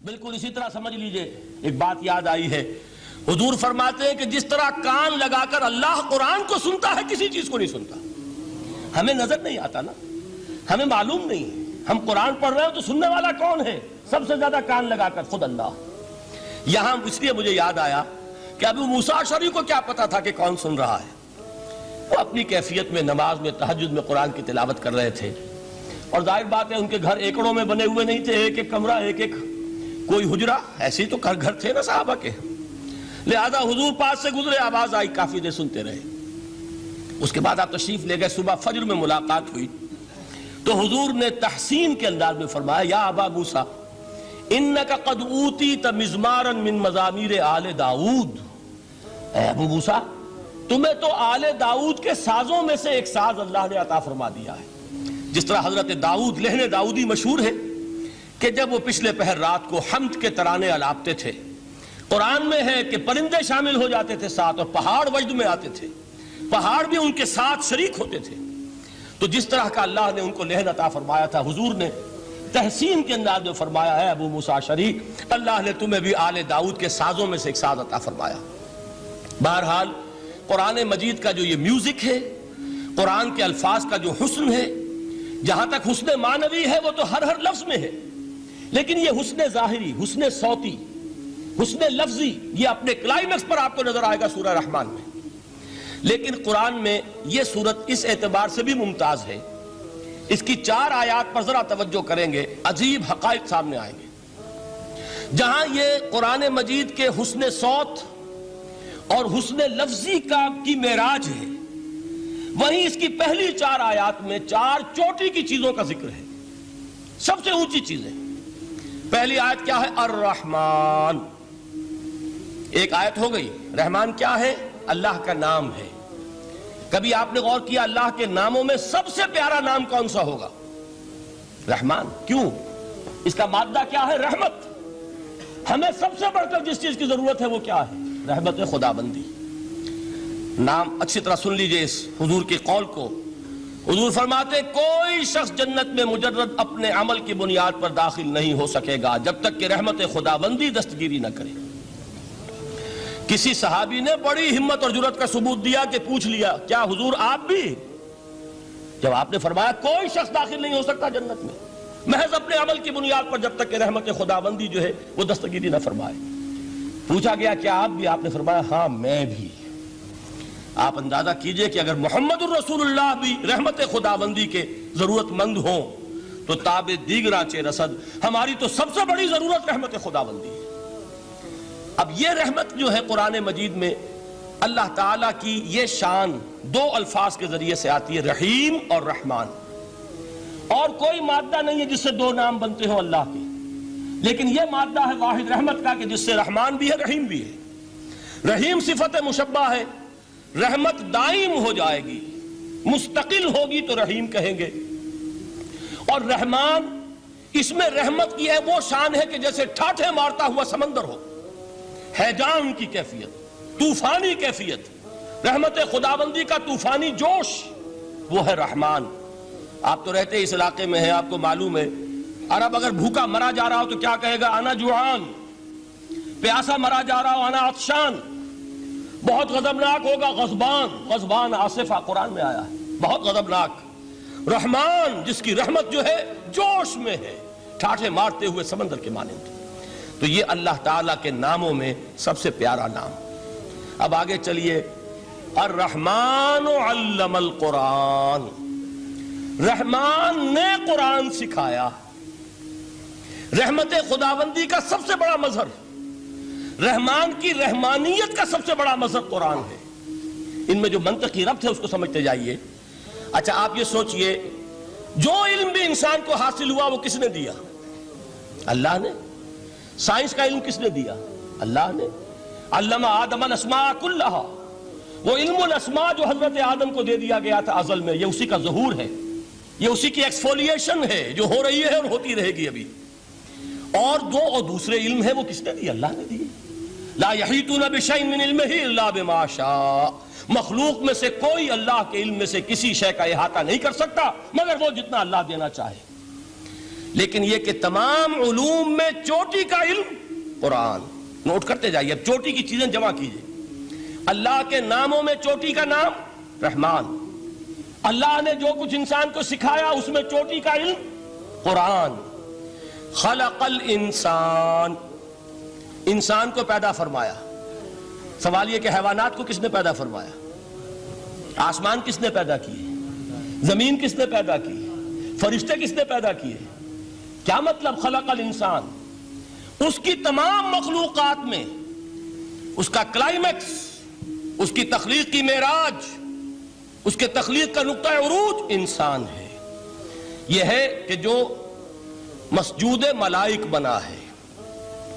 بالکل اسی طرح سمجھ لیجئے، ایک بات یاد آئی ہے، حضور فرماتے ہیں کہ جس طرح کان لگا کر اللہ قرآن کو سنتا ہے کسی چیز کو نہیں سنتا۔ ہمیں نظر نہیں آتا نا، ہمیں معلوم نہیں، ہم قرآن پڑھ رہے ہیں تو سننے والا کون ہے؟ سب سے زیادہ کان لگا کر خود اللہ۔ یہاں اس لیے مجھے یاد آیا کہ ابو موسیٰ اشعری کو کیا پتا تھا کہ کون سن رہا ہے؟ وہ اپنی کیفیت میں نماز میں تہجد میں قرآن کی تلاوت کر رہے تھے، اور ظاہر بات ہے ان کے گھر ایکڑوں میں بنے ہوئے نہیں تھے، ایک ایک کمرہ، ایک ایک کوئی حجرہ، ایسے ہی تو گھر تھے نا صحابہ کے، لہذا حضور پاس سے گزرے، آواز آئی، کافی دیر سنتے رہے۔ اس کے بعد آپ تشریف لے گئے، صبح فجر میں ملاقات ہوئی تو حضور نے تحسین کے انداز میں فرمایا، یا ابا موسیٰ انک قد اوتیت مزمارا من مزامیر آل داؤد، اے ابو موسیٰ تمہیں تو آل داؤد کے سازوں میں سے ایک ساز اللہ نے عطا فرما دیا ہے۔ جس طرح حضرت داؤد لہن داؤدی مشہور ہے کہ جب وہ پچھلے پہر رات کو حمد کے ترانے الاپتے تھے، قرآن میں ہے کہ پرندے شامل ہو جاتے تھے ساتھ، اور پہاڑ وجد میں آتے تھے، پہاڑ بھی ان کے ساتھ شریک ہوتے تھے۔ تو جس طرح کا اللہ نے ان کو لہن عطا فرمایا تھا، حضور نے تحسین کے انداز میں فرمایا ہے ابو موسیٰ اشعری، اللہ نے تمہیں بھی آل داؤد کے سازوں میں سے ایک ساز عطا فرمایا۔ بہرحال قرآن مجید کا جو یہ میوزک ہے، قرآن کے الفاظ کا جو حسن ہے، جہاں تک حسن معنوی ہے وہ تو ہر لفظ میں ہے، لیکن یہ حسن ظاہری، حسن صوتی، حسن لفظی، یہ اپنے کلائمیکس پر آپ کو نظر آئے گا سورہ رحمان میں۔ لیکن قرآن میں یہ سورت اس اعتبار سے بھی ممتاز ہے، اس کی 4 آیات پر ذرا توجہ کریں گے، عجیب حقائق سامنے آئیں گے۔ جہاں یہ قرآن مجید کے حسن صوت اور حسن لفظی کی معراج ہے، وہیں اس کی پہلی 4 آیات میں 4 چوٹی کی چیزوں کا ذکر ہے، سب سے اونچی چیزیں۔ پہلی آیت کیا ہے؟ الرحمن، ایک آیت ہو گئی۔ رحمان کیا ہے؟ اللہ کا نام ہے۔ کبھی آپ نے غور کیا اللہ کے ناموں میں سب سے پیارا نام کون سا ہوگا؟ رحمان۔ کیوں؟ اس کا مادہ کیا ہے؟ رحمت۔ ہمیں سب سے بڑھ کر جس چیز کی ضرورت ہے وہ کیا ہے؟ رحمت خدا بندی۔ نام اچھی طرح سن لیجئے اس حضور کے قول کو۔ حضور فرماتے کوئی شخص جنت میں مجرد اپنے عمل کی بنیاد پر داخل نہیں ہو سکے گا جب تک کہ رحمت خدا بندی دستگیری نہ کرے۔ کسی صحابی نے بڑی ہمت اور جرأت کا ثبوت دیا کہ پوچھ لیا، کیا حضور آپ بھی؟ جب آپ نے فرمایا کوئی شخص داخل نہیں ہو سکتا جنت میں محض اپنے عمل کی بنیاد پر جب تک کہ رحمت خدا بندی جو ہے وہ دستگیری نہ فرمائے۔ پوچھا گیا کیا آپ بھی؟ آپ نے فرمایا ہاں میں بھی۔ آپ اندازہ کیجئے کہ اگر محمد الرسول اللہ بھی رحمت خدا بندی کے ضرورت مند ہوں تو تاب دیگراں رسد، ہماری تو سب سے بڑی ضرورت رحمت خدا بندی ہے۔ اب یہ رحمت جو ہے قرآن مجید میں اللہ تعالیٰ کی یہ شان 2 الفاظ کے ذریعے سے آتی ہے، رحیم اور رحمان۔ اور کوئی مادہ نہیں ہے جس سے 2 نام بنتے ہوں اللہ کے، لیکن یہ مادہ ہے واحد رحمت کا کہ جس سے رحمان بھی ہے رحیم بھی ہے۔ رحیم صفت مشبہ ہے، رحمت دائم ہو جائے گی، مستقل ہوگی تو رحیم کہیں گے۔ اور رحمان، اس میں رحمت کی ہے وہ شان ہے کہ جیسے ٹھاٹھے مارتا ہوا سمندر ہو، ہیجان کی کیفیت، طوفانی کیفیت، رحمت خداوندی کا طوفانی جوش، وہ ہے رحمان۔ آپ تو رہتے اس علاقے میں ہیں، آپ کو معلوم ہے عرب اگر بھوکا مرا جا رہا ہو تو کیا کہے گا؟ انا جوعان۔ پیاسا مرا جا رہا ہو انا عطشان۔ بہت غضبناک ہوگا غضبان، غضبان آصفہ قرآن میں آیا ہے، بہت غضبناک۔ رحمان جس کی رحمت جو ہے جوش میں ہے، ٹھاٹھے مارتے ہوئے سمندر کے مانند۔ تو یہ اللہ تعالیٰ کے ناموں میں سب سے پیارا نام۔ اب آگے چلیے، الرحمن علم القرآن، رحمان نے قرآن سکھایا۔ رحمت خداوندی کا سب سے بڑا مظہر، رحمان کی رحمانیت کا سب سے بڑا مظہر قرآن ہے۔ ان میں جو منطقی ربط ہے اس کو سمجھتے جائیے۔ اچھا آپ یہ سوچئے، جو علم بھی انسان کو حاصل ہوا وہ کس نے دیا؟ اللہ نے۔ سائنس کا علم کس نے دیا؟ اللہ نے۔ علم آدم الاسماء کلہا، وہ علم الاسماء جو حضرت آدم کو دے دیا گیا تھا ازل میں، یہ اسی کا ظہور ہے، یہ اسی کی ایکسفولیشن ہے جو ہو رہی ہے اور ہوتی رہے گی ابھی۔ اور دوسرے علم ہے وہ کس نے دی؟ اللہ نے دی۔ لا یحیطون بشیء من علمہ الا بما شاء، مخلوق میں سے کوئی اللہ کے علم میں سے کسی شے کا احاطہ نہیں کر سکتا مگر وہ جتنا اللہ دینا چاہے۔ لیکن یہ کہ تمام علوم میں چوٹی کا علم قرآن. نوٹ کرتے جائیے، اب چوٹی کی چیزیں جمع کیجئے. اللہ کے ناموں میں چوٹی کا نام رحمان. اللہ نے جو کچھ انسان کو سکھایا اس میں چوٹی کا علم قرآن. خلق الانسان، انسان کو پیدا فرمایا. سوال یہ کہ حیوانات کو کس نے پیدا فرمایا؟ آسمان کس نے پیدا کیے؟ زمین کس نے پیدا کی؟ فرشتے کس نے پیدا کیے؟ کیا مطلب خلق الانسان؟ اس کی تمام مخلوقات میں اس کا کلائمیکس، اس کی تخلیق کی معراج، اس کے تخلیق کا نقطہ عروج انسان ہے. یہ ہے کہ جو مسجود ملائک بنا ہے.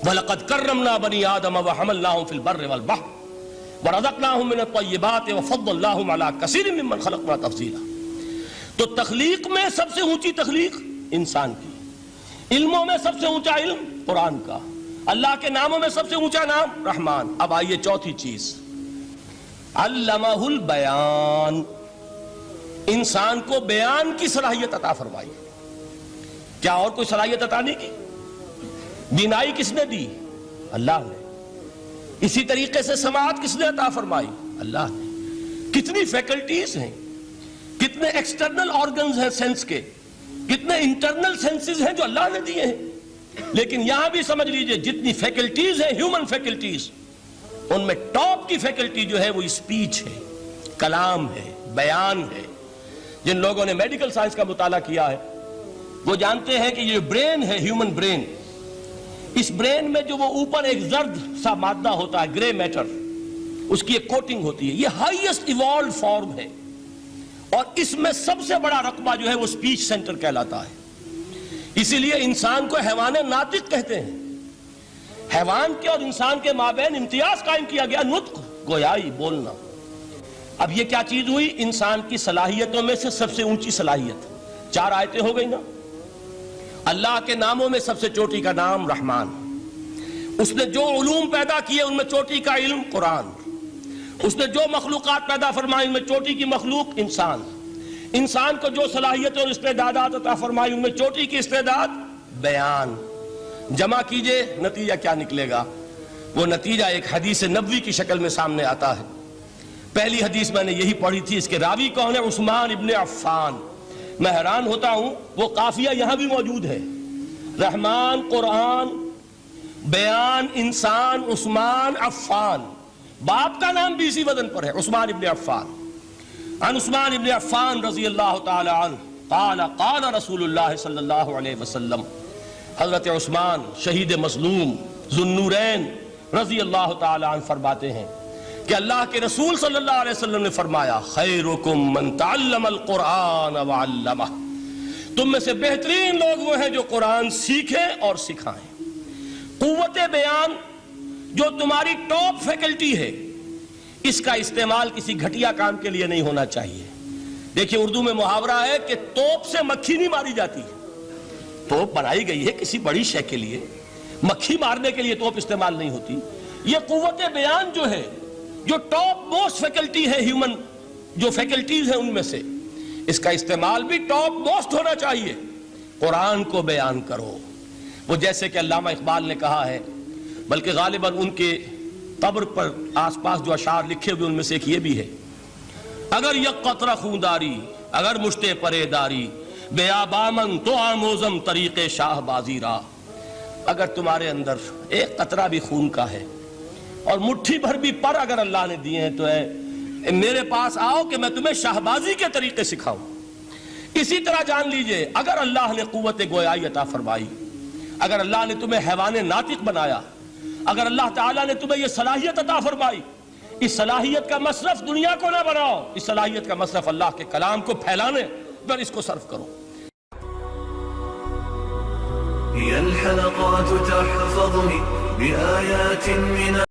وَلَقَدْ كَرَّمْنَا بَنِي آدَمَ وَحَمَلْنَاهُمْ فِي الْبَرِّ وَالْبَحْرِ وَرَزَقْنَاهُمْ مِنَ الطَّيِّبَاتِ وَفَضَّلْنَاهُمْ عَلَى كَثِيرٍ مِّمَّنْ خَلَقْنَا تَفْضِيلًا. تو تخلیق میں سب سے اونچی تخلیق انسان کی، علموں میں سب سے اونچا علم قرآن کا، اللہ کے ناموں میں سب سے اونچا نام رحمان. اب آئیے چوتھی چیز، علمہ البیان، انسان کو بیان کی صلاحیت عطا فرمائی. کیا اور کوئی صلاحیت عطا نہیں کی؟ بینائی کس نے دی؟ اللہ نے. اسی طریقے سے سماعت کس نے عطا فرمائی؟ اللہ نے. کتنی فیکلٹیز ہیں، کتنے ایکسٹرنل آرگنز ہیں سینس کے، کتنے انٹرنل سینسز ہیں جو اللہ نے دیے ہیں. لیکن یہاں بھی سمجھ لیجئے جتنی فیکلٹیز ہیں ہیومن فیکلٹیز، ان میں ٹاپ کی فیکلٹی جو ہے وہ اسپیچ ہے، کلام ہے، بیان ہے. جن لوگوں نے میڈیکل سائنس کا مطالعہ کیا ہے وہ جانتے ہیں کہ یہ برین ہے، ہیومن برین، اس برین میں جو وہ اوپر ایک زرد سا مادہ ہوتا ہے، گرے میٹر، اس کی ایک کوٹنگ ہوتی ہے. یہ ہائیسٹ ایوالوڈ فارم ہے اور اس میں سب سے بڑا رقبہ جو ہے وہ اسپیچ سینٹر کہلاتا ہے. اسی لیے انسان کو حیوان ناطق کہتے ہیں. حیوان کے اور انسان کے مابین امتیاز قائم کیا گیا، نطق، گویائی، بولنا. اب یہ کیا چیز ہوئی؟ انسان کی صلاحیتوں میں سے سب سے اونچی صلاحیت. 4 آیتیں ہو گئی نا. اللہ کے ناموں میں سب سے چوٹی کا نام رحمان. اس نے جو علوم پیدا کیے ان میں چوٹی کا علم قرآن. اس نے جو مخلوقات پیدا فرمائی ان میں چوٹی کی مخلوق انسان. انسان کو جو صلاحیت اور استعدادات عطا فرمائی ان میں چوٹی کی استعداد بیان. جمع کیجئے، نتیجہ کیا نکلے گا؟ وہ نتیجہ ایک حدیث نبوی کی شکل میں سامنے آتا ہے. پہلی حدیث میں نے یہی پڑھی تھی، اس کے راوی کون ہے؟ عثمان ابن عفان. میں حیران ہوتا ہوں وہ قافیہ یہاں بھی موجود ہے، رحمان قرآن، بیان انسان، عثمان عفان. باپ کا نام بھی اسی وزن پر ہے، عثمان ابن عفان. عن عثمان ابن عفان رضی اللہ تعالی عنہ قال قال رسول اللہ صلی اللہ علیہ وسلم. حضرت عثمان شہید مظلوم ذو النورین رضی اللہ تعالی عنہ فرماتے ہیں کہ اللہ کے رسول صلی اللہ علیہ وسلم نے فرمایا، خیرکم من تعلم القرآن وعلمہ. تم میں سے بہترین لوگ وہ ہیں جو قرآن سیکھیں اور سکھائیں. قوت بیان جو تمہاری ٹاپ فیکلٹی ہے، اس کا استعمال کسی گھٹیا کام کے لیے نہیں ہونا چاہیے. دیکھیے اردو میں محاورہ ہے کہ توپ سے مکھی نہیں ماری جاتی. توپ بنائی گئی ہے کسی بڑی شے کے لیے، مکھی مارنے کے لیے توپ استعمال نہیں ہوتی. یہ قوت بیان جو ہے، جو ٹاپ موسٹ فیکلٹی ہے ہیومن، جو فیکلٹیز ہیں ان میں سے، اس کا استعمال بھی ٹاپ موسٹ ہونا چاہیے. قرآن کو بیان کرو. وہ جیسے کہ علامہ اقبال نے کہا ہے، بلکہ غالباً ان کے قبر پر آس پاس جو اشعار لکھے ہوئے ان میں سے ایک یہ بھی ہے، اگر یک قطرہ خونداری، اگر مشتے پرے داری، بیابامن تو آموزم طریق شاہ بازی را. اگر تمہارے اندر ایک قطرہ بھی خون کا ہے اور مٹھی بھر بھی پر اگر اللہ نے دیے ہیں تو میرے پاس آؤ کہ میں تمہیں شاہبازی کے طریقے سکھاؤں. اسی طرح جان لیجئے اگر اللہ نے قوت گویائی عطا فرمائی، اگر اللہ نے تمہیں حیوان ناطق بنایا، اگر اللہ تعالیٰ نے تمہیں یہ صلاحیت عطا فرمائی، اس صلاحیت کا مصرف دنیا کو نہ بناؤ، اس صلاحیت کا مصرف اللہ کے کلام کو پھیلانے پر اس کو صرف کرو. هي الحلقات تحفظني بآيات من